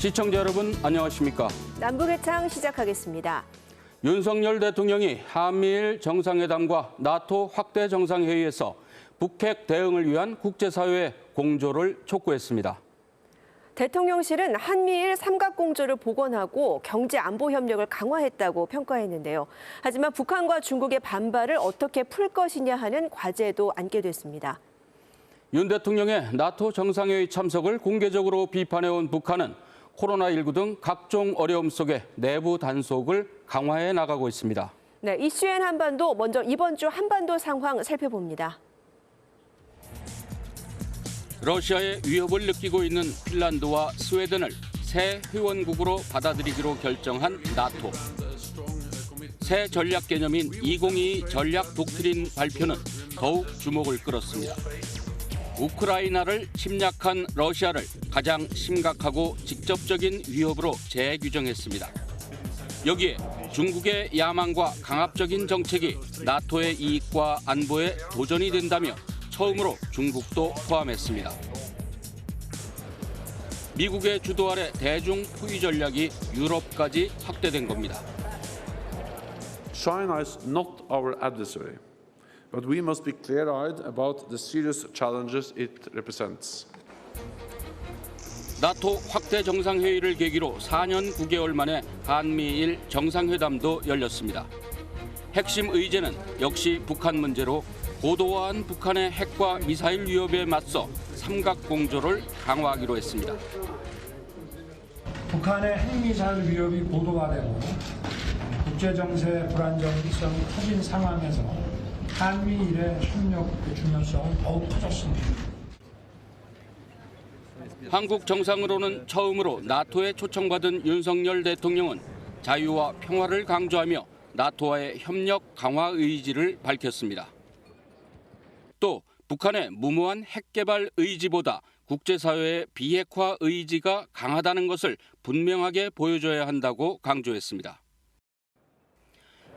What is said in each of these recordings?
시청자 여러분 안녕하십니까? 남북외창 시작하겠습니다. 윤석열 대통령이 한미일 정상회담과 나토 확대 정상회의에서 북핵 대응을 위한 국제사회의 공조를 촉구했습니다. 대통령실은 한미일 삼각공조를 복원하고 경제안보 협력을 강화했다고 평가했는데요. 하지만 북한과 중국의 반발을 어떻게 풀 것이냐 하는 과제도 안게 됐습니다. 윤 대통령의 나토 정상회의 참석을 공개적으로 비판해온 북한은 코로나19 등 각종 어려움 속에 내부 단속을 강화해 나가고 있습니다. 네, 이슈엔 한반도 먼저 이번 주 한반도 상황 살펴봅니다. 러시아의 위협을 느끼고 있는 핀란드와 스웨덴을 새 회원국으로 받아들이기로 결정한 나토. 새 전략 개념인 2022 전략 독트린 발표는 더욱 주목을 끌었습니다. 우크라이나를 침략한 러시아를 가장 심각하고 직접적인 위협으로 재규정했습니다. 여기에 중국의 야망과 강압적인 정책이 나토의 이익과 안보에 도전이 된다며 처음으로 중국도 포함했습니다. 미국의 주도 아래 대중 포위 전략이 유럽까지 확대된 겁니다. China is not our adversary, but we must be clear-eyed about the serious challenges it represents. 나토 확대 정상회의를 계기로 4년 9개월 만에 한미일 정상회담도 열렸습니다. 핵심 의제는 역시 북한 문제로 고도화한 북한의 핵과 미사일 위협에 맞서 삼각공조를 강화하기로 했습니다. 북한의 핵미사일 위협이 고도화되고 국제정세 불안정성이 커진 상황에서 한미일의 협력의 중요성은 더욱 커졌습니다. 한국 정상으로는 처음으로 나토에 초청받은 윤석열 대통령은 자유와 평화를 강조하며 나토와의 협력 강화 의지를 밝혔습니다. 또 북한의 무모한 핵 개발 의지보다 국제사회의 비핵화 의지가 강하다는 것을 분명하게 보여줘야 한다고 강조했습니다.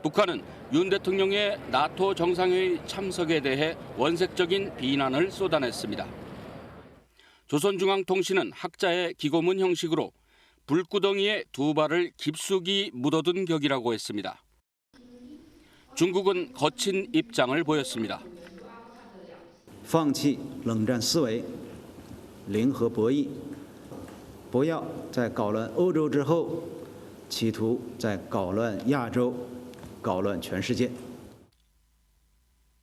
북한은 윤 대통령의 나토 정상회의 참석에 대해 원색적인 비난을 쏟아냈습니다. 조선중앙통신은 학자의 기고문 형식으로 불구덩이에 두 발을 깊숙이 묻어둔 격이라고 했습니다. 중국은 거친 입장을 보였습니다. 放弃冷战思维，零和博弈，不要在搞乱欧洲之后，企图在搞乱亚洲、搞乱全世界。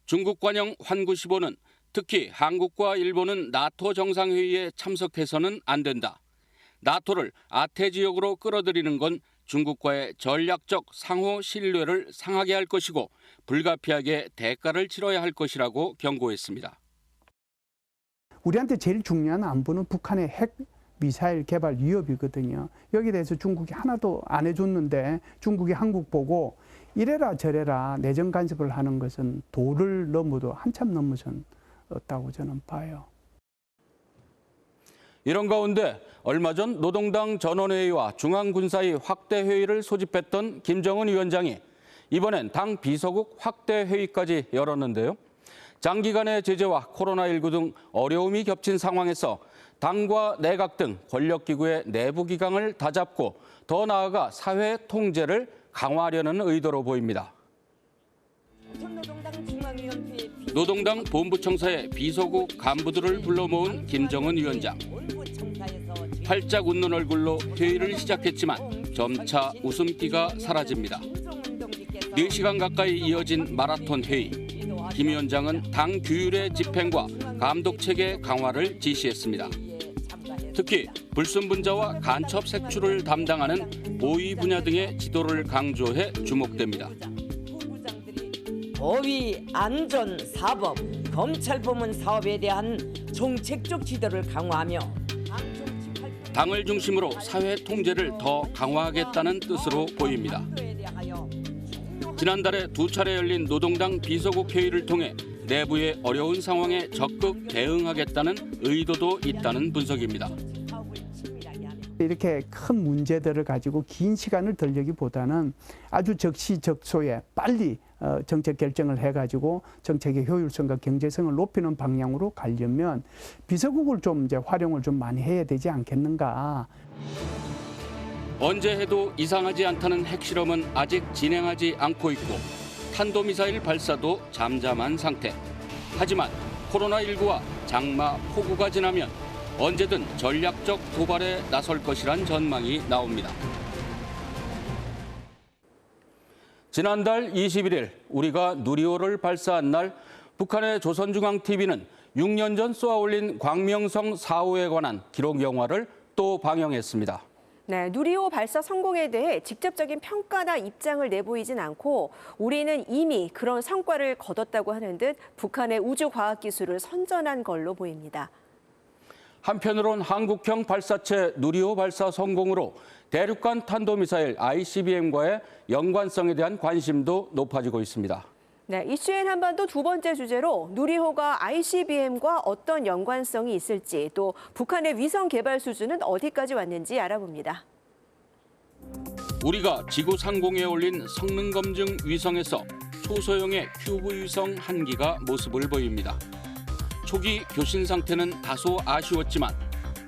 중국 관영 환구시보는 특히 한국과 일본은 나토 정상회의에 참석해서는 안 된다. 나토를 아태 지역으로 끌어들이는 건 중국과의 전략적 상호 신뢰를 상하게 할 것이고 불가피하게 대가를 치러야 할 것이라고 경고했습니다. 우리한테 제일 중요한 안보는 북한의 핵 미사일 개발 위협이거든요. 여기에 대해서 중국이 하나도 안 해줬는데 중국이 한국 보고 이래라 저래라 내정 간섭을 하는 것은 도를 넘어도 한참 넘어선 없다고 저는 봐요. 이런 가운데 얼마 전 노동당 전원회의와 중앙군사위 확대회의를 소집했던 김정은 위원장이 이번엔 당 비서국 확대회의까지 열었는데요. 장기간의 제재와 코로나19 등 어려움이 겹친 상황에서 당과 내각 등 권력기구의 내부 기강을 다잡고 더 나아가 사회 통제를 강화하려는 의도로 보입니다. 노동당 본부청사에 비서국 간부들을 불러 모은 김정은 위원장. 활짝 웃는 얼굴로 회의를 시작했지만 점차 웃음기가 사라집니다. 4시간 가까이 이어진 마라톤 회의. 김 위원장은 당 규율의 집행과 감독체계 강화를 지시했습니다. 특히 불순분자와 간첩 색출을 담당하는 보위 분야 등의 지도를 강조해 주목됩니다. 보위, 안전, 사법, 검찰 부문 사업에 대한 정책적 지도를 강화하며 당을 중심으로 사회 통제를 더 강화하겠다는 뜻으로 보입니다. 지난달에 2차례 열린 노동당 비서국 회의를 통해 내부의 어려운 상황에 적극 대응하겠다는 의도도 있다는 분석입니다. 이렇게 큰 문제들을 가지고 긴 시간을 들려기보다는 아주 적시적소에 빨리 정책 결정을 해가지고 정책의 효율성과 경제성을 높이는 방향으로 가려면 비서국을 좀 이제 활용을 좀 많이 해야 되지 않겠는가. 언제 해도 이상하지 않다는 핵실험은 아직 진행하지 않고 있고 탄도미사일 발사도 잠잠한 상태. 하지만 코로나19와 장마, 폭우가 지나면 언제든 전략적 도발에 나설 것이란 전망이 나옵니다. 지난달 21일 우리가 누리호를 발사한 날 북한의 조선중앙TV는 6년 전 쏘아올린 광명성 4호에 관한 기록 영화를 또 방영했습니다. 네, 누리호 발사 성공에 대해 직접적인 평가나 입장을 내보이진 않고 우리는 이미 그런 성과를 거뒀다고 하는 듯 북한의 우주과학기술을 선전한 걸로 보입니다. 한편으론 한국형 발사체 누리호 발사 성공으로 대륙간 탄도미사일 ICBM과의 연관성에 대한 관심도 높아지고 있습니다. 네, 이슈엔 한반도 두 번째 주제로 누리호가 ICBM과 어떤 연관성이 있을지 또 북한의 위성 개발 수준은 어디까지 왔는지 알아봅니다. 우리가 지구 상공에 올린 성능 검증 위성에서 초소형의 큐브 위성 한 기가 모습을 보입니다. 초기 교신 상태는 다소 아쉬웠지만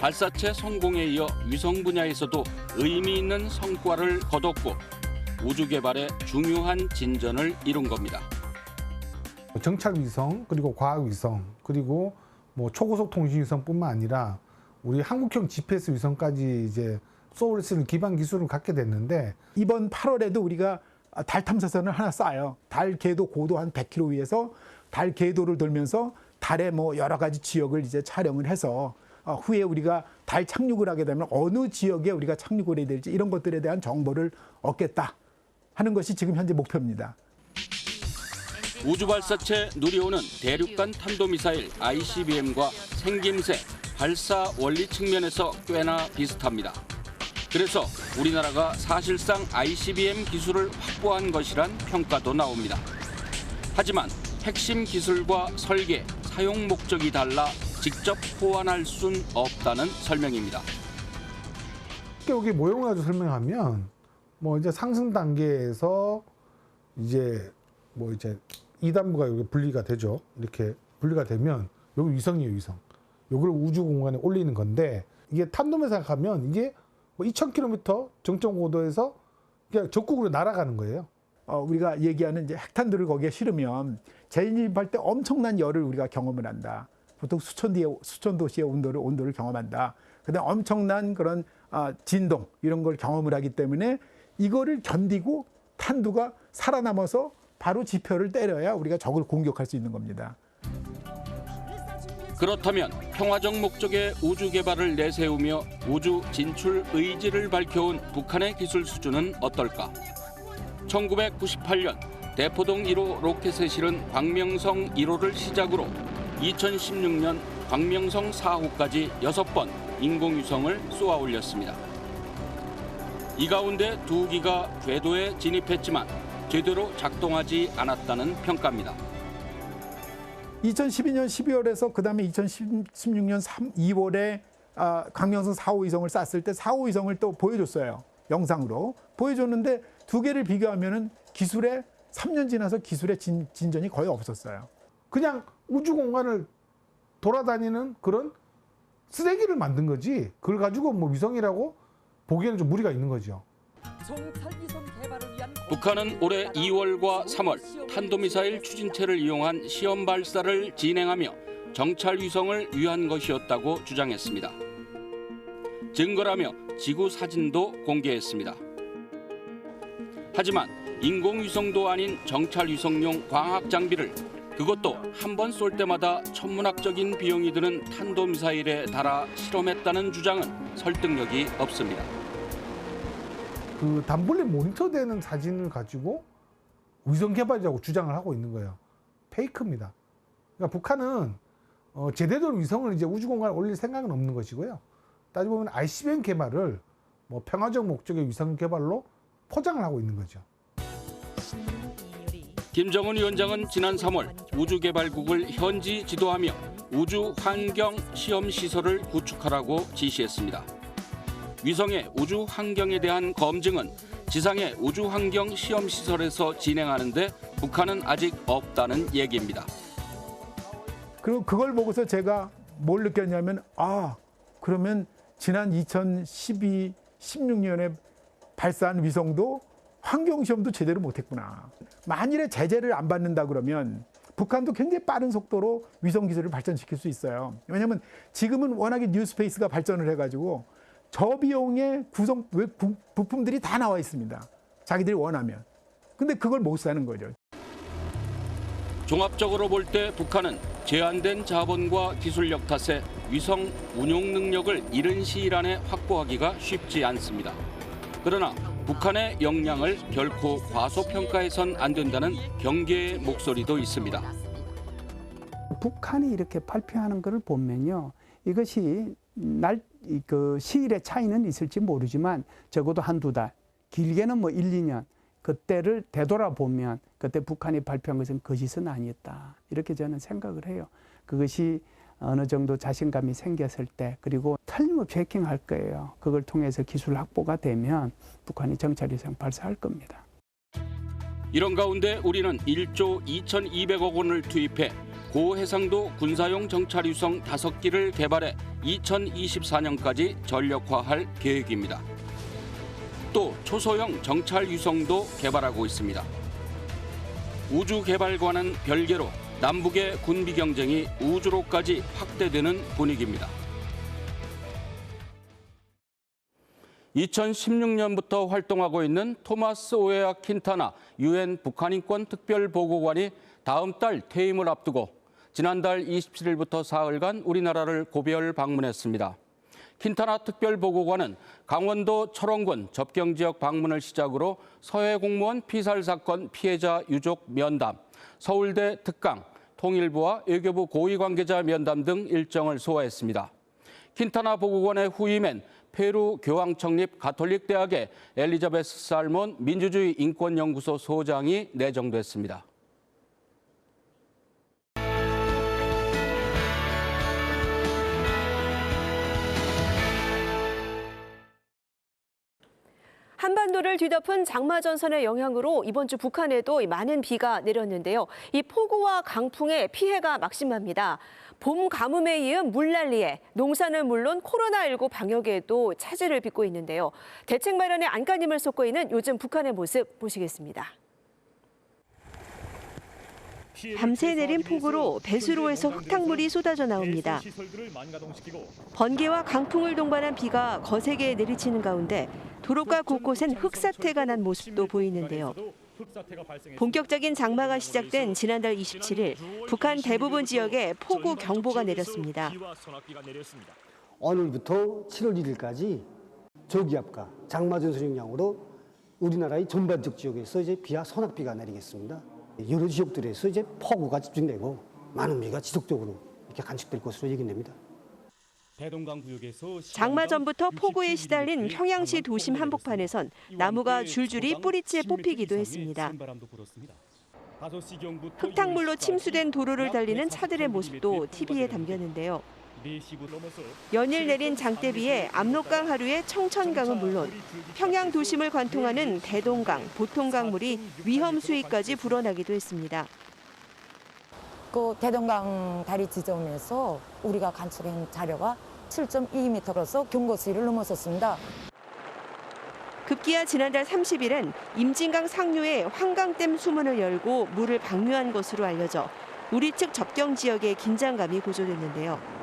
발사체 성공에 이어 위성 분야에서도 의미 있는 성과를 거뒀고 우주 개발에 중요한 진전을 이룬 겁니다. 정찰 위성, 그리고 과학 위성, 그리고 초고속 통신 위성뿐만 아니라 우리 한국형 GPS 위성까지 이제 쏘을 쓰는 기반 기술을 갖게 됐는데 이번 8월에도 우리가 달 탐사선을 하나 쏴요. 달 궤도 고도 한 100km 위에서 달 궤도를 돌면서 달의 여러 가지 지역을 이제 촬영을 해서 후에 우리가 달 착륙을 하게 되면 어느 지역에 우리가 착륙을 해야 될지 이런 것들에 대한 정보를 얻겠다 하는 것이 지금 현재 목표입니다. 우주발사체 누리호는 대륙간 탄도미사일 ICBM과 생김새, 발사 원리 측면에서 꽤나 비슷합니다. 그래서 우리나라가 사실상 ICBM 기술을 확보한 것이란 평가도 나옵니다. 하지만 핵심 기술과 설계, 사용 목적이 달라 직접 호환할 순 없다는 설명입니다. 여기 모형을 가지고 설명하면 이제 상승 단계에서 이제 2단부가 여기 분리가 되죠. 이렇게 분리가 되면 여기 위성이에요, 위성. 여기를 우주 공간에 올리는 건데 이게 탄도미사일 생각하면 이게 2,000km 정점 고도에서 그냥 적국으로 날아가는 거예요. 우리가 얘기하는 이제 핵탄두를 거기에 실으면 재진입할 때 엄청난 열을 우리가 경험을 한다. 보통 수천 도시의 온도를 경험한다. 그다음 엄청난 그런 진동 이런 걸 경험을 하기 때문에 이거를 견디고 탄두가 살아남아서 바로 지표를 때려야 우리가 적을 공격할 수 있는 겁니다. 그렇다면 평화적 목적의 우주 개발을 내세우며 우주 진출 의지를 밝혀온 북한의 기술 수준은 어떨까? 1998년 대포동 1호 로켓에 실은 광명성 1호를 시작으로 2016년 광명성 4호까지 6번 인공위성을 쏘아 올렸습니다. 이 가운데 2기가 궤도에 진입했지만 제대로 작동하지 않았다는 평가입니다. 2012년 12월에서 그다음에 2016년 2월에 광명성 4호 위성을 쐈을 때 4호 위성을 또 보여줬어요. 영상으로 보여줬는데 2개를 비교하면은 기술에 3년 지나서 기술의 진전이 거의 없었어요. 그냥 우주 공간을 돌아다니는 그런 쓰레기를 만든 거지. 그걸 가지고 위성이라고 보기에는 좀 무리가 있는 거죠. 북한은 올해 2월과 3월 탄도미사일 추진체를 이용한 시험 발사를 진행하며 정찰 위성을 위한 것이었다고 주장했습니다. 증거라며 지구 사진도 공개했습니다. 하지만 인공위성도 아닌 정찰 위성용 광학 장비를 그것도 한 번 쏠 때마다 천문학적인 비용이 드는 탄도미사일에 달아 실험했다는 주장은 설득력이 없습니다. 그 단볼리 모니터되는 사진을 가지고 위성 개발이라고 주장을 하고 있는 거예요. 페이크입니다. 그러니까 북한은 제대로 위성을 이제 우주공간에 올릴 생각은 없는 것이고요. 따지고 보면 ICBM 개발을 평화적 목적의 위성 개발로 포장을 하고 있는 거죠. 김정은 위원장은 지난 3월 우주개발국을 현지 지도하며 우주 환경 시험 시설을 구축하라고 지시했습니다. 위성의 우주 환경에 대한 검증은 지상의 우주 환경 시험 시설에서 진행하는데 북한은 아직 없다는 얘기입니다. 그리고 그걸 보고서 제가 뭘 느꼈냐면 그러면 지난 2012, 16년에 발사한 위성도 환경시험도 제대로 못했구나. 만일에 제재를 안 받는다 그러면 북한도 굉장히 빠른 속도로 위성 기술을 발전시킬 수 있어요. 왜냐하면 지금은 워낙에 뉴스페이스가 발전을 해가지고 저비용의 부품들이 다 나와 있습니다. 자기들이 원하면. 근데 그걸 못 사는 거죠. 종합적으로 볼 때 북한은 제한된 자본과 기술력 탓에 위성 운용 능력을 이른 시일 안에 확보하기가 쉽지 않습니다. 그러나 북한의 역량을 결코 과소평가해선 안 된다는 경계의 목소리도 있습니다. 북한이 이렇게 발표하는 것을 보면요, 이것이 시일의 차이는 있을지 모르지만 적어도 한두 달, 길게는 뭐 1, 2년 그때를 되돌아보면 그때 북한이 발표한 것은 거짓은 아니었다. 이렇게 저는 생각을 해요. 그것이 어느 정도 자신감이 생겼을 때, 그리고 틀림없이 해킹할 거예요. 그걸 통해서 기술 확보가 되면 북한이 정찰위성 발사할 겁니다. 이런 가운데 우리는 1조 2,200억 원을 투입해 고해상도 군사용 정찰위성 5기를 개발해 2024년까지 전력화할 계획입니다. 또 초소형 정찰위성도 개발하고 있습니다. 우주개발과는 별개로 남북의 군비 경쟁이 우주로까지 확대되는 분위기입니다. 2016년부터 활동하고 있는 토마스 오에아 킨타나 유엔 북한인권 특별보고관이 다음 달 퇴임을 앞두고 지난달 27일부터 사흘간 우리나라를 고별 방문했습니다. 킨타나 특별보고관은 강원도 철원군 접경지역 방문을 시작으로 서해 공무원 피살 사건 피해자 유족 면담, 서울대 특강, 통일부와 외교부 고위 관계자 면담 등 일정을 소화했습니다. 킨타나 보고관의 후임엔 페루 교황 창립 가톨릭대학의 엘리자베스 살몬 민주주의 인권연구소 소장이 내정됐습니다. 한반도를 뒤덮은 장마전선의 영향으로 이번 주 북한에도 많은 비가 내렸는데요. 이 폭우와 강풍의 피해가 막심합니다. 봄 가뭄에 이은 물난리에 농사는 물론 코로나19 방역에도 차질을 빚고 있는데요. 대책 마련에 안간힘을 쏟고 있는 요즘 북한의 모습 보시겠습니다. 밤새 내린 폭우로 배수로에서 흙탕물이 쏟아져 나옵니다. 번개와 강풍을 동반한 비가 거세게 내리치는 가운데 도로가 곳곳엔 흙사태가 난 모습도 보이는데요. 본격적인 장마가 시작된 지난달 27일, 북한 대부분 지역에 폭우 경보가 내렸습니다. 오늘부터 7월 1일까지 저기압과 장마전선 영향으로 우리나라의 전반적 지역에서 이제 비와 소낙비가 내리겠습니다. 여러 지역들에서 이제 폭우가 집중되고 많은 비가 지속적으로 이렇게 간직될 것으로 예견됩니다. 장마 전부터 폭우에 시달린 평양시 도심 한복판에선 나무가 줄줄이 뿌리째 뽑히기도 했습니다. 흙탕물로 침수된 도로를 달리는 차들의 모습도 TV에 담겼는데요. 연일 내린 장대비에 압록강 하류의 청천강은 물론 평양 도심을 관통하는 대동강, 보통강물이 위험 수위까지 불어나기도 했습니다. 그 대동강 다리 지점에서 우리가 간축한 자료가 7.2m로서 경고 수위를 넘어섰습니다. 급기야 지난달 30일엔 임진강 상류에 환강댐 수문을 열고 물을 방류한 것으로 알려져 우리 측 접경 지역에 긴장감이 고조됐는데요.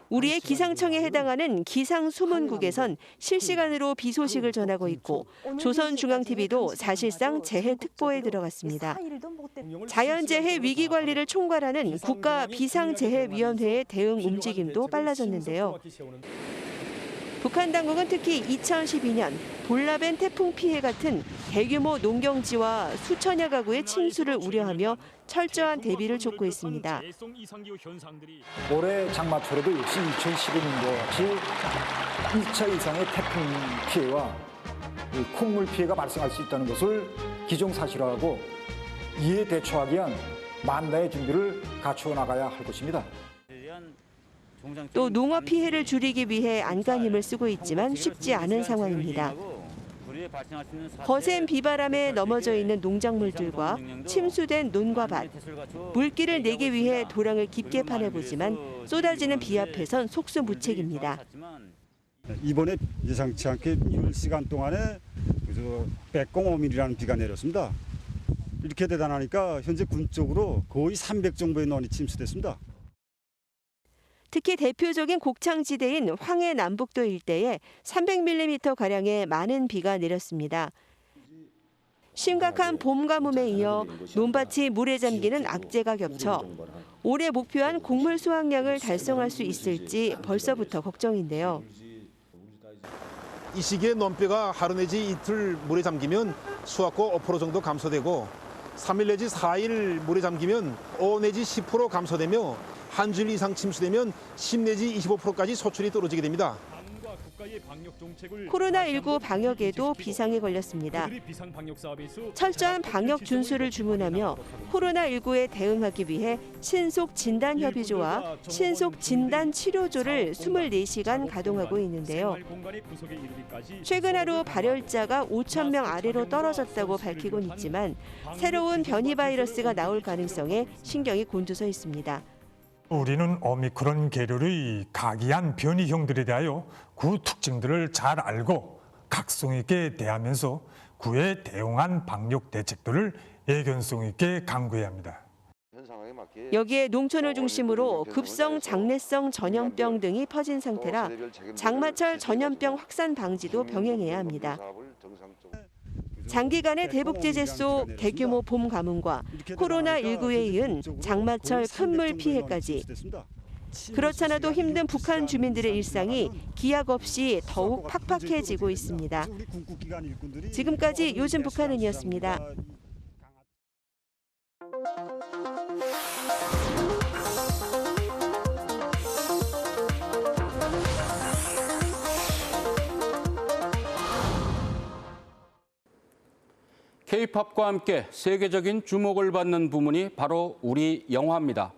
우리의 기상청에 해당하는 기상수문국에선 실시간으로 비 소식을 전하고 있고 조선중앙TV도 사실상 재해특보에 들어갔습니다. 자연재해 위기관리를 총괄하는 국가비상재해위원회의 대응 움직임도 빨라졌는데요. 북한 당국은 특히 2012년 볼라벤 태풍 피해 같은 대규모 농경지와 수천여 가구의 침수를 우려하며 철저한 대비를 촉구했습니다. 올해 장마철에도 역시 2012년도 같이 2차 이상의 태풍 피해와 콩물 피해가 발생할 수 있다는 것을 기정사실화하고 이에 대처하기 위한 만다의 준비를 갖추어 나가야 할 것입니다. 또 농업 피해를 줄이기 위해 안간힘을 쓰고 있지만 쉽지 않은 상황입니다. 거센 비바람에 넘어져 있는 농작물들과 침수된 논과 밭, 물기를 내기 위해 도랑을 깊게 파내보지만 쏟아지는 비 앞에선 속수무책입니다. 이번에 예상치 않게 이른 시간 동안에 그래서 105mm라는 비가 내렸습니다. 이렇게 대단하니까 현재 군 쪽으로 거의 300 정도의 논이 침수됐습니다. 특히 대표적인 곡창지대인 황해 남북도 일대에 300mm가량의 많은 비가 내렸습니다. 심각한 봄 가뭄에 이어 논밭이 물에 잠기는 악재가 겹쳐 올해 목표한 곡물 수확량을 달성할 수 있을지 벌써부터 걱정인데요. 이 시기에 논벼가 하루 내지 이틀 물에 잠기면 수확고 5% 정도 감소되고 3일 내지 4일 물에 잠기면 5 내지 10% 감소되며 한 주일 이상 침수되면 10 내지 25%까지 소출이 떨어지게 됩니다. 코로나19 방역에도 비상이 걸렸습니다. 철저한 방역 준수를 주문하며 코로나19에 대응하기 위해 신속진단협의조와 신속진단치료조를 24시간 가동하고 있는데요. 최근 하루 발열자가 5,000명 아래로 떨어졌다고 밝히곤 있지만 새로운 변이 바이러스가 나올 가능성에 신경이 곤두서 있습니다. 우리는 오미크론 계류의 각이한 변이형들에 대하여 그 특징들을 잘 알고 각성 있게 대하면서 그에 대응한 방역 대책들을 예견성 있게 강구해야 합니다. 여기에 농촌을 중심으로 급성 장내성 전염병 등이 퍼진 상태라 장마철 전염병 확산 방지도 병행해야 합니다. 장기간의 대북제재 속 대규모 봄 가뭄과 코로나19에 이은 장마철 큰물 피해까지 그렇잖아도 힘든 북한 주민들의 일상이 기약 없이 더욱 팍팍해지고 있습니다. 지금까지 요즘 북한은이었습니다. K-팝과 함께 세계적인 주목을 받는 부문이 바로 우리 영화입니다.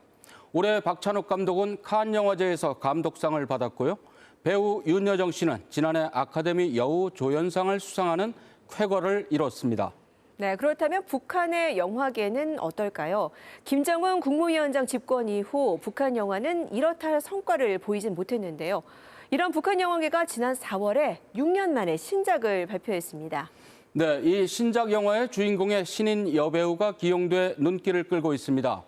올해 박찬욱 감독은 칸 영화제에서 감독상을 받았고요. 배우 윤여정 씨는 지난해 아카데미 여우 조연상을 수상하는 쾌거를 이뤘습니다. 네, 그렇다면 북한의 영화계는 어떨까요? 김정은 국무위원장 집권 이후 북한 영화는 이렇다 할 성과를 보이진 못했는데요. 이런 북한 영화계가 지난 4월에 6년 만에 신작을 발표했습니다. 네, 이 신작 영화의 주인공의 신인 여배우가 기용돼 눈길을 끌고 있습니다.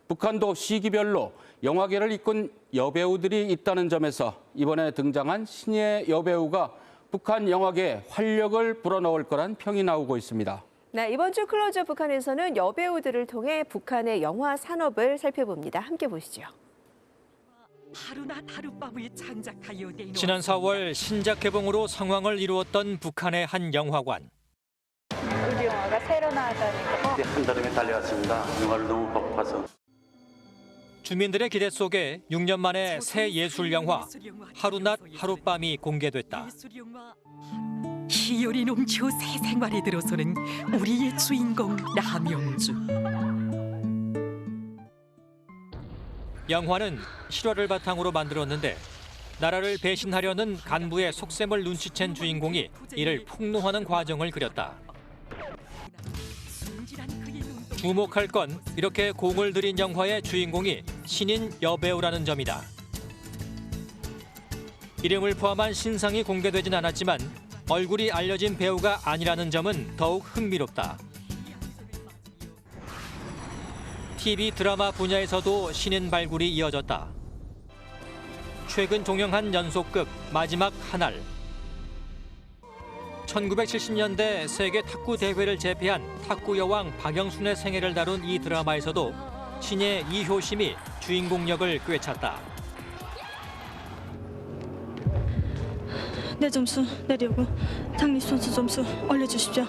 북한도 시기별로 영화계를 이끈 여배우들이 있다는 점에서 이번에 등장한 신예 여배우가 북한 영화계에 활력을 불어넣을 거란 평이 나오고 있습니다. 네, 이번 주 클로즈업 북한에서는 여배우들을 통해 북한의 영화 산업을 살펴봅니다. 함께 보시죠. 지난 4월 신작 개봉으로 성황을 이루었던 북한의 한 영화관. 우리 영화가 새로 나왔다니까. 한 달음에 달려왔습니다. 영화를 너무 보고 봐서. 주민들의 기대 속에 6년 만에 새 예술 영화 하루낮 하룻밤이 공개됐다. 희열이 넘쳐 새 생활에 들어서는 우리의 주인공 남영주. 영화는 실화를 바탕으로 만들었는데 나라를 배신하려는 간부의 속셈을 눈치챈 주인공이 이를 폭로하는 과정을 그렸다. 주목할 건 이렇게 공을 들인 영화의 주인공이 신인 여배우라는 점이다. 이름을 포함한 신상이 공개되진 않았지만 얼굴이 알려진 배우가 아니라는 점은 더욱 흥미롭다. TV 드라마 분야에서도 신인 발굴이 이어졌다. 최근 종영한 연속극 마지막 한 알. 1970년대 세계 탁구 대회를 제패한 탁구 여왕 박영순의 생애를 다룬 이 드라마에서도 신예 이효심이 주인공 역을 꿰찼다. 내 점수 내려고 당리 선수 점수 올려주십시오.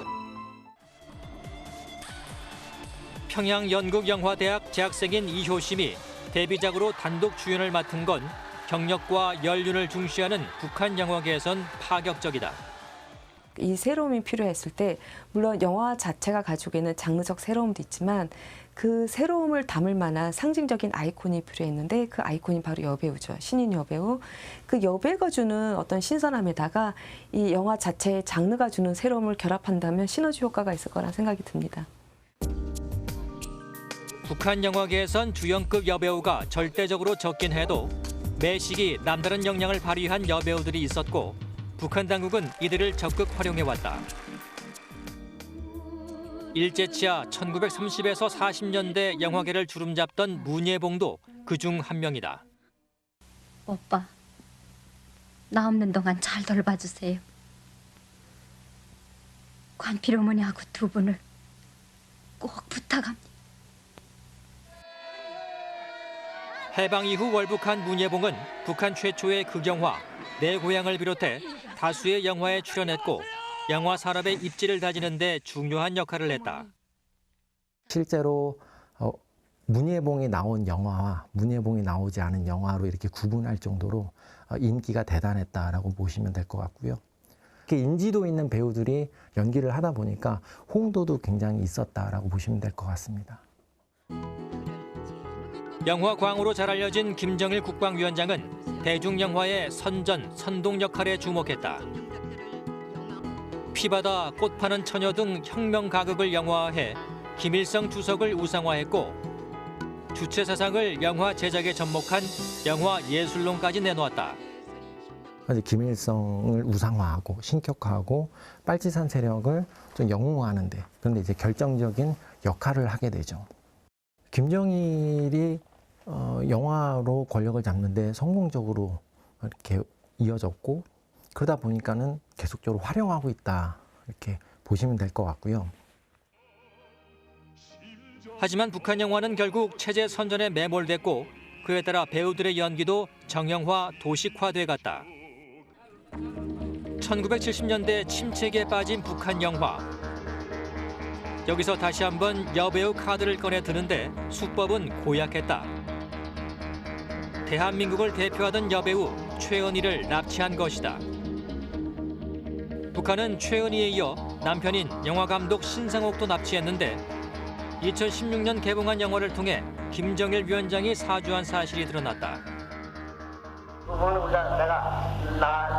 평양연극영화대학 재학생인 이효심이 데뷔작으로 단독 주연을 맡은 건 경력과 연륜을 중시하는 북한 영화계에선 파격적이다. 이 새로움이 필요했을 때 물론 영화 자체가 가지고 있는 장르적 새로움도 있지만 그 새로움을 담을 만한 상징적인 아이콘이 필요했는데 그 아이콘이 바로 여배우죠. 신인 여배우. 그 여배우가 주는 어떤 신선함에다가 이 영화 자체의 장르가 주는 새로움을 결합한다면 시너지 효과가 있을 거란 생각이 듭니다. 북한 영화계에선 주연급 여배우가 절대적으로 적긴 해도 매 시기 남다른 역량을 발휘한 여배우들이 있었고 북한 당국은 이들을 적극 활용해왔다. 일제치하 1930에서 40년대 영화계를 주름잡던 문예봉도 그중 한 명이다. 오빠, 나 없는 동안 잘 돌봐주세요. 관필 어머니하고 두 분을 꼭 부탁합니다. 해방 이후 월북한 문예봉은 북한 최초의 극영화 내 고향을 비롯해 다수의 영화에 출연했고 영화 산업의 입지를 다지는 데 중요한 역할을 했다. 실제로 문예봉이 나온 영화와 문예봉이 나오지 않은 영화로 이렇게 구분할 정도로 인기가 대단했다라고 보시면 될 것 같고요. 인지도 있는 배우들이 연기를 하다 보니까 홍도도 굉장히 있었다라고 보시면 될 것 같습니다. 영화 광으로 잘 알려진 김정일 국방위원장은 대중영화의 선전, 선동 역할에 주목했다. 피바다, 꽃 파는 처녀 등 혁명 가극을 영화화해 김일성 주석을 우상화했고 주체 사상을 영화 제작에 접목한 영화 예술론까지 내놓았다. 김일성을 우상화하고 신격화하고 빨치산 세력을 좀 영웅화하는데 그런데 이제 결정적인 역할을 하게 되죠. 김정일이 영화로 권력을 잡는데 성공적으로 이렇게 이어졌고 그러다 보니까는 계속적으로 활용하고 있다 이렇게 보시면 될 것 같고요. 하지만 북한 영화는 결국 체제 선전에 매몰됐고 그에 따라 배우들의 연기도 정형화, 도식화돼 갔다. 1970년대 침체기에 빠진 북한 영화. 여기서 다시 한번 여배우 카드를 꺼내 드는데 수법은 고약했다. 대한민국을 대표하던 여배우 최은희를 납치한 것이다. 북한은 최은희에 이어 남편인 영화감독 신상옥도 납치했는데 2016년 개봉한 영화를 통해 김정일 위원장이 사주한 사실이 드러났다.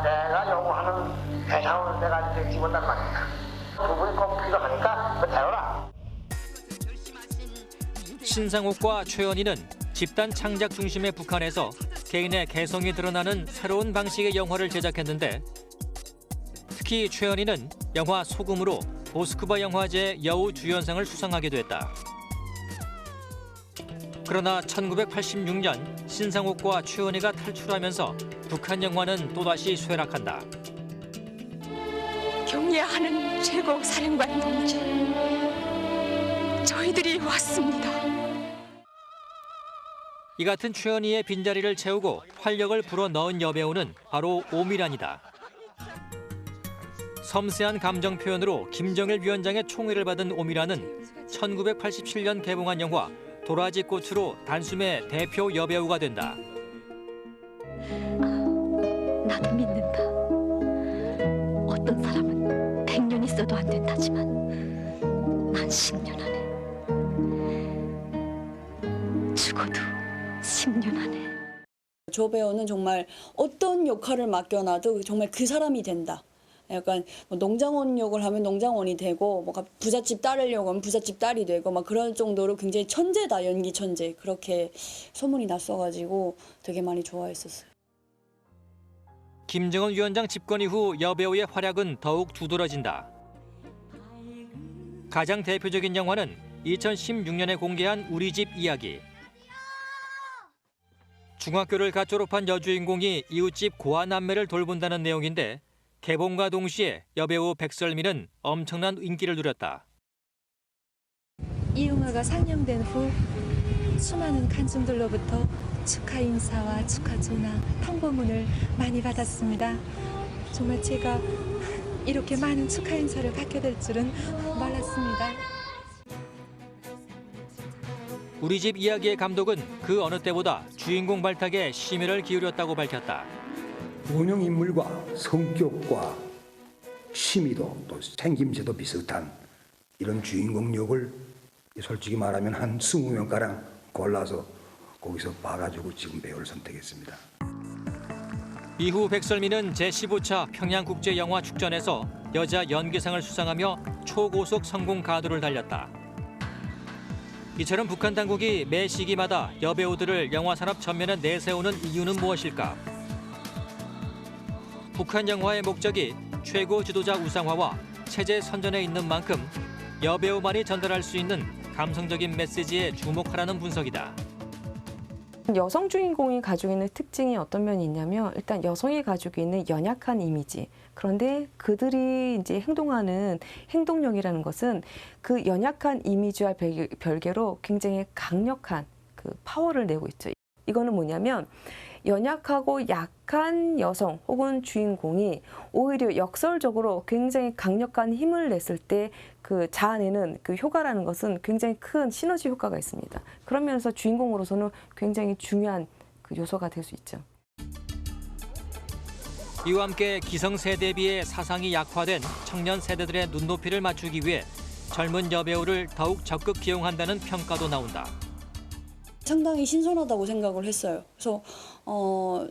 내가 요구하는 대상을 내가 이제 집어넣단 말이야. 두 분이 꼭 필요하니까 배워라. 신상옥과 최은희는 집단 창작 중심의 북한에서 개인의 개성이 드러나는 새로운 방식의 영화를 제작했는데 특히 최은희는 영화 소금으로 모스크바 영화제 여우 주연상을 수상하기도 했다. 그러나 1986년 신상옥과 최은희가 탈출하면서 북한 영화는 또다시 쇠락한다. 경례하는 최고 사령관 동지, 저희들이 왔습니다. 이 같은 최은희의 빈자리를 채우고 활력을 불어넣은 여배우는 바로 오미란이다. 섬세한 감정 표현으로 김정일 위원장의 총애를 받은 오미란은 1987년 개봉한 영화 도라지 꽃으로 단숨에 대표 여배우가 된다. 나도 믿는다. 어떤 사람은 100년 있어도 안 된다지만 난 10년 안에 죽어도 10년 안에. 조 배우는 정말 어떤 역할을 맡겨놔도 정말 그 사람이 된다. 약간 뭐 농장원 역을 하면 농장원이 되고 뭔가 부잣집 딸이려고 하면 부잣집 딸이 되고 막 그런 정도로 굉장히 천재다, 연기 천재. 그렇게 소문이 났어가지고 되게 많이 좋아했었어요. 김정은 위원장 집권 이후 여배우의 활약은 더욱 두드러진다. 가장 대표적인 영화는 2016년에 공개한 우리 집 이야기. 중학교를 갓 졸업한 여주인공이 이웃집 고아 남매를 돌본다는 내용인데 개봉과 동시에 여배우 백설미는 엄청난 인기를 누렸다. 이 영화가 상영된 후 수많은 관중들로부터 축하 인사와 축하 전화, 통보문을 많이 받았습니다. 정말 제가 이렇게 많은 축하 인사를 받게 될 줄은 몰랐습니다. 우리 집 이야기의 감독은 그 어느 때보다 주인공 발탁에 심혈을 기울였다고 밝혔다. 운영 인물과 성격과 취미도 또 생김새도 비슷한 이런 주인공 역을 솔직히 말하면 한 20명가량 골라서 거기서 봐가지고 지금 배우를 선택했습니다. 이후 백설미는 제15차 평양국제영화축전에서 여자 연기상을 수상하며 초고속 성공 가도를 달렸다. 이처럼 북한 당국이 매 시기마다 여배우들을 영화 산업 전면에 내세우는 이유는 무엇일까? 북한 영화의 목적이 최고 지도자 우상화와 체제 선전에 있는 만큼 여배우만이 전달할 수 있는 감성적인 메시지에 주목하라는 분석이다. 여성 주인공이 가지고 있는 특징이 어떤 면이 있냐면 일단 여성이 가지고 있는 연약한 이미지. 그런데 그들이 이제 행동하는 행동력이라는 것은 그 연약한 이미지와 별개로 굉장히 강력한 그 파워를 내고 있죠. 이거는 뭐냐면 연약하고 약한 여성 혹은 주인공이 오히려 역설적으로 굉장히 강력한 힘을 냈을 때 그 자아내는 그 효과라는 것은 굉장히 큰 시너지 효과가 있습니다. 그런 면에서 주인공으로서는 굉장히 중요한 그 요소가 될 수 있죠. 이와 함께 기성세대에 비해 사상이 약화된 청년 세대들의 눈높이를 맞추기 위해 젊은 여배우를 더욱 적극 기용한다는 평가도 나온다. 상당히 신선하다고 생각을 했어요. 그래서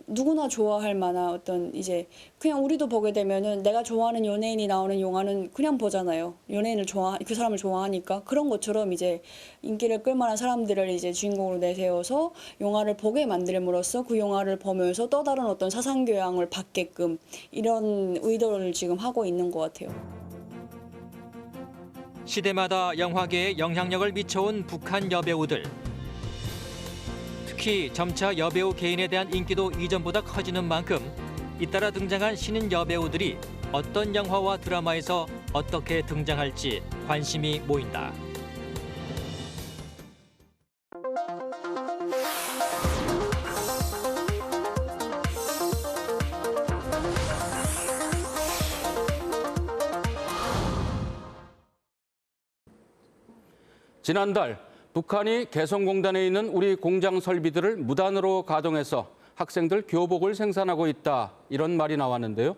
누구나 좋아할 만한 어떤 이제 그냥 우리도 보게 되면은 내가 좋아하는 연예인이 나오는 영화는 그냥 보잖아요. 연예인을 그 사람을 좋아하니까 그런 것처럼 이제 인기를 끌만한 사람들을 이제 주인공으로 내세워서 영화를 보게 만들므로써 그 영화를 보면서 또 다른 어떤 사상 교양을 받게끔 이런 의도를 지금 하고 있는 것 같아요. 시대마다 영화계에 영향력을 미쳐온 북한 여배우들. 특히 점차 여배우 개인에 대한 인기도 이전보다 커지는 만큼 잇따라 등장한 신인 여배우들이 어떤 영화와 드라마에서 어떻게 등장할지 관심이 모인다. 지난달 북한이 개성공단에 있는 우리 공장 설비들을 무단으로 가동해서 학생들 교복을 생산하고 있다, 이런 말이 나왔는데요.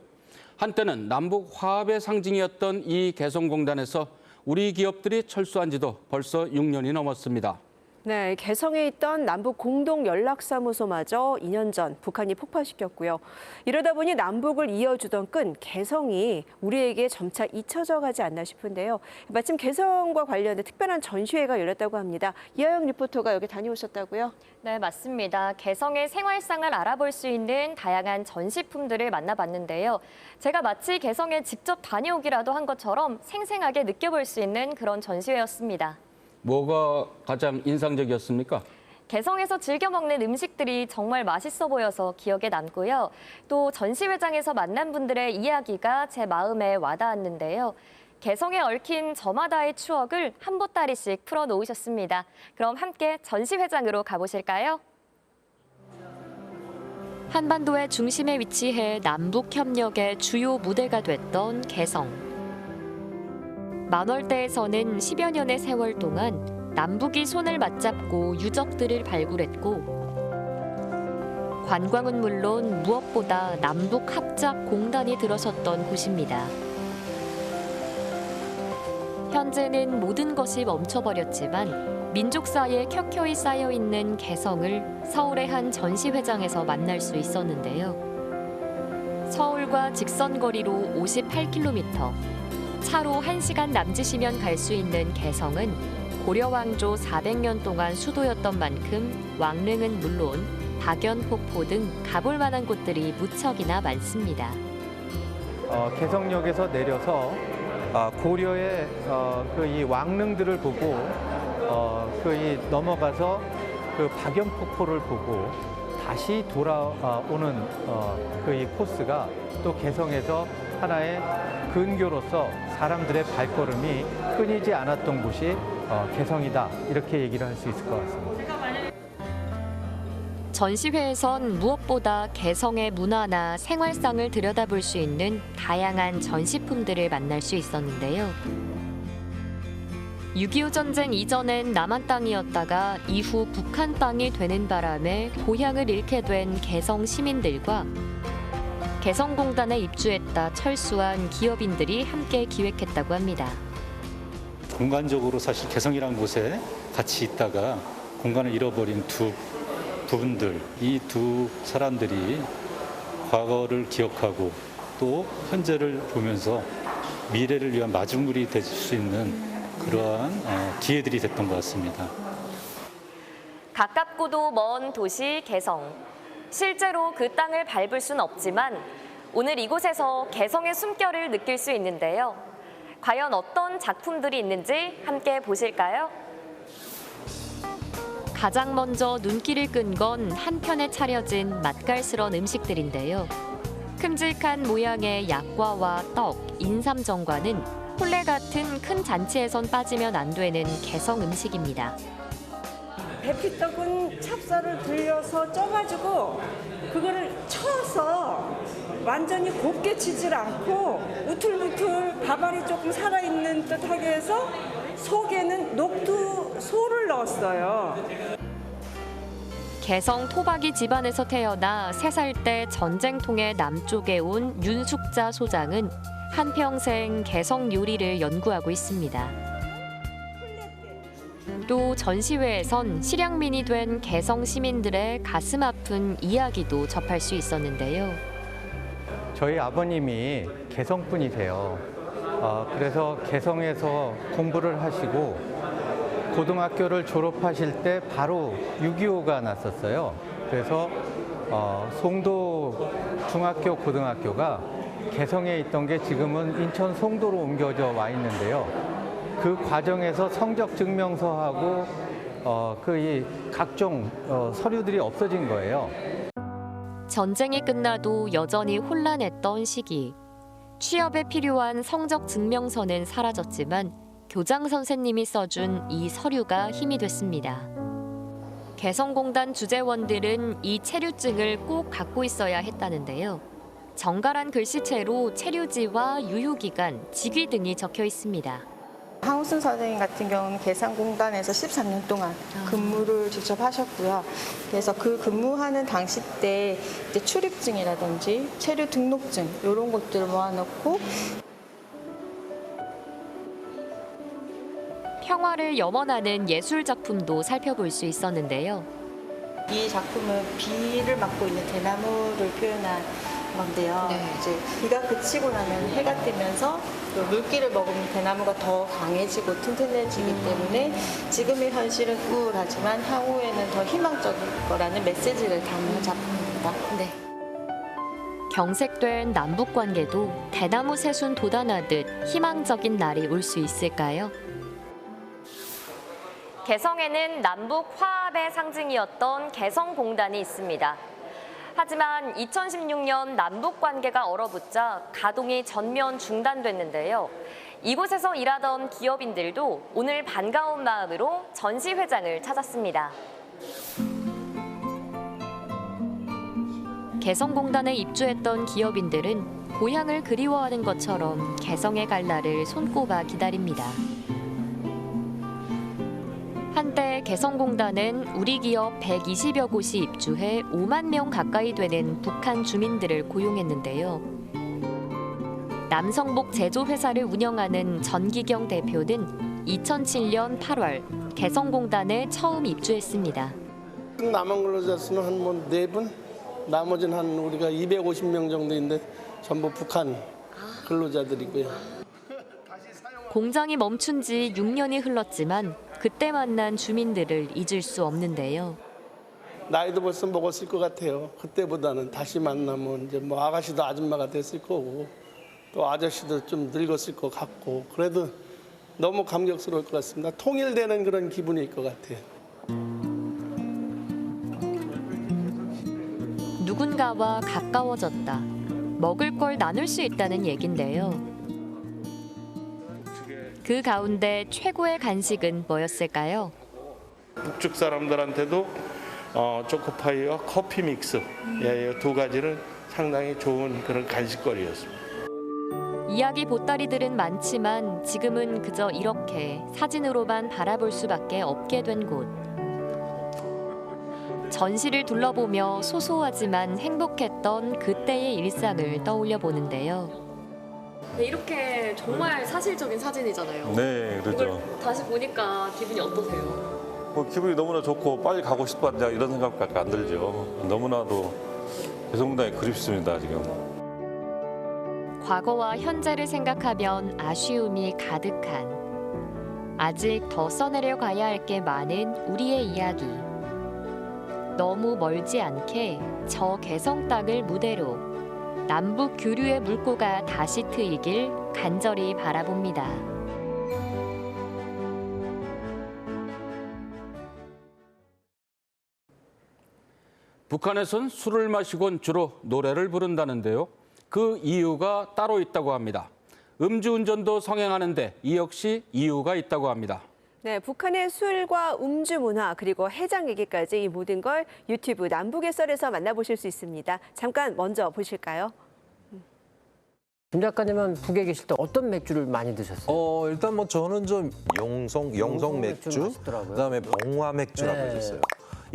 한때는 남북 화합의 상징이었던 이 개성공단에서 우리 기업들이 철수한 지도 벌써 6년이 넘었습니다. 네, 개성에 있던 남북 공동 연락사무소마저 2년 전 북한이 폭파시켰고요. 이러다 보니 남북을 이어주던 끈 개성이 우리에게 점차 잊혀져 가지 않나 싶은데요. 마침 개성과 관련된 특별한 전시회가 열렸다고 합니다. 이하영 리포터가 여기 다녀오셨다고요? 네, 맞습니다. 개성의 생활상을 알아볼 수 있는 다양한 전시품들을 만나봤는데요. 제가 마치 개성에 직접 다녀오기라도 한 것처럼 생생하게 느껴볼 수 있는 그런 전시회였습니다. 뭐가 가장 인상적이었습니까? 개성에서 즐겨 먹는 음식들이 정말 맛있어 보여서 기억에 남고요. 또 전시회장에서 만난 분들의 이야기가 제 마음에 와닿았는데요. 개성에 얽힌 저마다의 추억을 한 보따리씩 풀어놓으셨습니다. 그럼 함께 전시회장으로 가보실까요? 한반도의 중심에 위치해 남북협력의 주요 무대가 됐던 개성. 만월대에서는 10여 년의 세월 동안 남북이 손을 맞잡고 유적들을 발굴했고 관광은 물론 무엇보다 남북 합작 공단이 들어섰던 곳입니다. 현재는 모든 것이 멈춰버렸지만 민족사에 켜켜이 쌓여있는 개성을 서울의 한 전시회장에서 만날 수 있었는데요. 서울과 직선거리로 58km, 차로 1시간 남짓이면 갈 수 있는 개성은 고려 왕조 400년 동안 수도였던 만큼 왕릉은 물론 박연폭포 등 가볼 만한 곳들이 무척이나 많습니다. 개성역에서 내려서 고려의 그 이 왕릉들을 보고 이 넘어가서 그 박연폭포를 보고 다시 돌아오는 그 이 코스가 또 개성에서 하나의 근교로서 사람들의 발걸음이 끊이지 않았던 곳이 개성이다, 이렇게 얘기를 할 수 있을 것 같습니다. 전시회에선 무엇보다 개성의 문화나 생활상을 들여다볼 수 있는 다양한 전시품들을 만날 수 있었는데요. 6.25 전쟁 이전엔 남한 땅이었다가 이후 북한 땅이 되는 바람에 고향을 잃게 된 개성 시민들과 개성공단에 입주했다 철수한 기업인들이 함께 기획했다고 합니다. 공간적으로 사실 개성이라는 곳에 같이 있다가 공간을 잃어버린 두 부분들, 이 두 사람들이 과거를 기억하고 또 현재를 보면서 미래를 위한 마중물이 될 수 있는 그러한 기회들이 됐던 것 같습니다. 가깝고도 먼 도시 개성. 실제로 그 땅을 밟을 수는 없지만 오늘 이곳에서 개성의 숨결을 느낄 수 있는데요. 과연 어떤 작품들이 있는지 함께 보실까요? 가장 먼저 눈길을 끈 건 한편에 차려진 맛깔스러운 음식들인데요. 큼직한 모양의 약과와 떡, 인삼전과는 혼례 같은 큰 잔치에선 빠지면 안 되는 개성 음식입니다. 대피떡은 찹쌀을 들여서 쪄가지고 그거를 쳐서 완전히 곱게 치질 않고 우툴우툴 밥알이 조금 살아있는 듯하게 해서 속에는 녹두소를 넣었어요. 개성 토박이 집안에서 태어나 3살 때 전쟁통에 남쪽에 온 윤숙자 소장은 한평생 개성 요리를 연구하고 있습니다. 또 전시회에선 실향민이 된 개성 시민들의 가슴 아픈 이야기도 접할 수 있었는데요. 저희 아버님이 개성분이세요. 그래서 개성에서 공부를 하시고 고등학교를 졸업하실 때 바로 6.25가 났었어요. 그래서 송도 중학교 고등학교가 개성에 있던 게 지금은 인천 송도로 옮겨져 와 있는데요. 그 과정에서 성적 증명서하고 이 각종 서류들이 없어진 거예요. 전쟁이 끝나도 여전히 혼란했던 시기. 취업에 필요한 성적 증명서는 사라졌지만 교장 선생님이 써준 이 서류가 힘이 됐습니다. 개성공단 주재원들은 이 체류증을 꼭 갖고 있어야 했다는데요. 정갈한 글씨체로 체류지와 유효기간, 직위 등이 적혀 있습니다. 황우순 선생님 같은 경우는 개성공단에서 13년 동안 근무를 직접 하셨고요. 그래서 그 근무하는 당시 때 이제 출입증이라든지 체류 등록증 이런 것들을 모아놓고 평화를 염원하는 예술 작품도 살펴볼 수 있었는데요. 이 작품은 비를 맞고 있는 대나무를 표현한 건데요. 이제 비가 그치고 나면 해가 뜨면서 물기를 먹으면 대나무가 더 강해지고 튼튼해지기 때문에 지금의 현실은 우울하지만 향후에는 더 희망적일 거라는 메시지를 담은 작품입니다. 경색된 남북 관계도 대나무 새순 돋아나듯 희망적인 날이 올 수 있을까요? 개성에는 남북 화합의 상징이었던 개성공단이 있습니다. 하지만 2016년 남북 관계가 얼어붙자 가동이 전면 중단됐는데요. 이곳에서 일하던 기업인들도 오늘 반가운 마음으로 전시회장을 찾았습니다. 개성공단에 입주했던 기업인들은 고향을 그리워하는 것처럼 개성에 갈 날을 손꼽아 기다립니다. 한때 개성공단은 우리 기업 120여 곳이 입주해 5만 명 가까이 되는 북한 주민들을 고용했는데요. 남성복 제조회사를 운영하는 전기경 대표는 2007년 8월 개성공단에 처음 입주했습니다. 남한 근로자 수는 한 4분? 나머지는 한 우리가 250명 정도인데 전부 북한 근로자들이고요. 공장이 멈춘 지 6년이 흘렀지만 그때 만난 주민들을 잊을 수 없는데요. 나이도 벌써 먹었을 것 같아요. 그때보다는 다시 만나면 이제 뭐 아가씨도 아줌마가 됐을 거고 또 아저씨도 좀 늙었을 것 같고 그래도 너무 감격스러울 것 같습니다. 통일되는 그런 기분일 것 같아요. 누군가와 가까워졌다. 먹을 걸 나눌 수 있다는 얘긴데요. 그 가운데 최고의 간식은 뭐였을까요? 북측 사람들한테도 초코파이와 커피 믹스 이 2가지는 상당히 좋은 그런 간식거리였습니다. 이야기 보따리들은 많지만 지금은 그저 이렇게 사진으로만 바라볼 수밖에 없게 된 곳. 전시를 둘러보며 소소하지만 행복했던 그때의 일상을 떠올려 보는데요. 네, 이렇게 정말 사실적인 사진이잖아요. 네, 그렇죠. 이걸 다시 보니까 기분이 어떠세요? 기분이 너무나 좋고 빨리 가고 싶다 이런 생각밖에 안 들죠. 너무나도 개성공단이 그립습니다, 지금. 과거와 현재를 생각하면 아쉬움이 가득한 아직 더 써내려 가야 할 게 많은 우리의 이야기. 너무 멀지 않게 저 개성 땅을 무대로 남북 교류의 물꼬가 다시 트이길 간절히 바라봅니다. 북한에선 술을 마시곤 주로 노래를 부른다는데요. 그 이유가 따로 있다고 합니다. 음주운전도 성행하는데 이 역시 이유가 있다고 합니다. 네, 북한의 술과 음주 문화 그리고 해장 얘기까지 이 모든 걸 유튜브 남북의 썰에서 만나보실 수 있습니다. 잠깐 먼저 보실까요? 김 작가님은 북에 계실 때 어떤 맥주를 많이 드셨어요? 일단 뭐 저는 좀 영성 맥주, 그다음에 봉화 맥주라고 있었어요.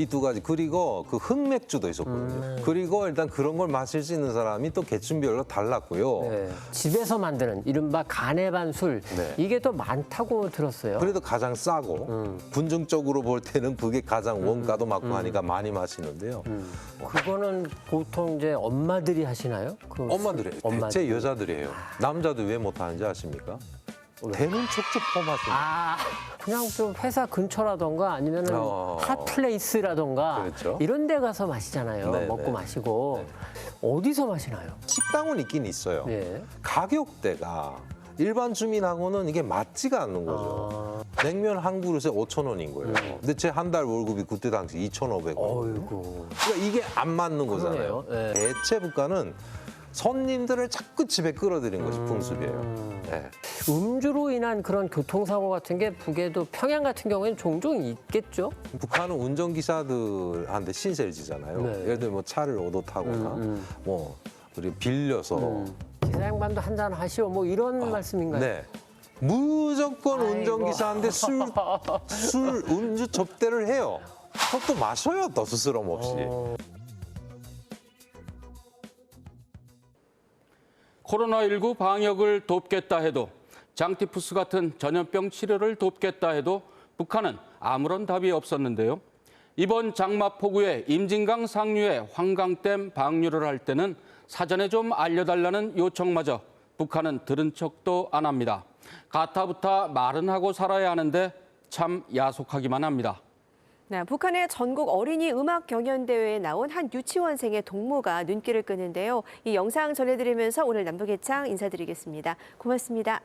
이 두 가지. 그리고 그 흑맥주도 있었거든요. 그리고 일단 그런 걸 마실 수 있는 사람이 또 계층별로 달랐고요. 네. 집에서 만드는 이른바 간에반 술, 네. 이게 더 많다고 들었어요. 그래도 가장 싸고 분증적으로 볼 때는 그게 가장 원가도 맞고 하니까 많이 마시는데요. 그거는 보통 이제 엄마들이 하시나요? 엄마들이에요. 대체 여자들이에요. 남자들 왜 못하는지 아십니까? 대문 촉촉 퍼마십니다. 그냥 좀 회사 근처라던가 아니면은 핫플레이스라던가 그렇죠. 이런 데 가서 마시잖아요. 네네. 먹고 마시고. 어디서 마시나요? 식당은 있긴 있어요. 네. 가격대가 일반 주민하고는 이게 맞지가 않는 거죠. 냉면 한 그릇에 5,000원인 거예요. 근데 제 한 달 월급이 그때 당시 2,500원. 그러니까 이게 안 맞는 거잖아요. 네. 대체 물가는 손님들을 자꾸 집에 끌어들인 것이 풍습이에요. 네. 음주로 인한 그런 교통사고 같은 게 북에도 평양 같은 경우에는 종종 있겠죠? 북한은 운전기사들한테 신세를 지잖아요. 네. 예를 들면 뭐 차를 얻어 타거나 뭐 그리고 빌려서 기사 양반도 한잔 하시오 뭐 이런 말씀인가요? 네. 무조건 운전기사한테 음주 접대를 해요. 그것도 마셔요, 또 스스럼 없이. 코로나19 방역을 돕겠다 해도 장티푸스 같은 전염병 치료를 돕겠다 해도 북한은 아무런 답이 없었는데요. 이번 장마폭우에 임진강 상류에 환강댐 방류를 할 때는 사전에 좀 알려달라는 요청마저 북한은 들은 척도 안 합니다. 가타부타 말은 하고 살아야 하는데 참 야속하기만 합니다. 네, 북한의 전국 어린이 음악 경연대회에 나온 한 유치원생의 동무가 눈길을 끄는데요. 이 영상 전해드리면서 오늘 남북의 창 인사드리겠습니다. 고맙습니다.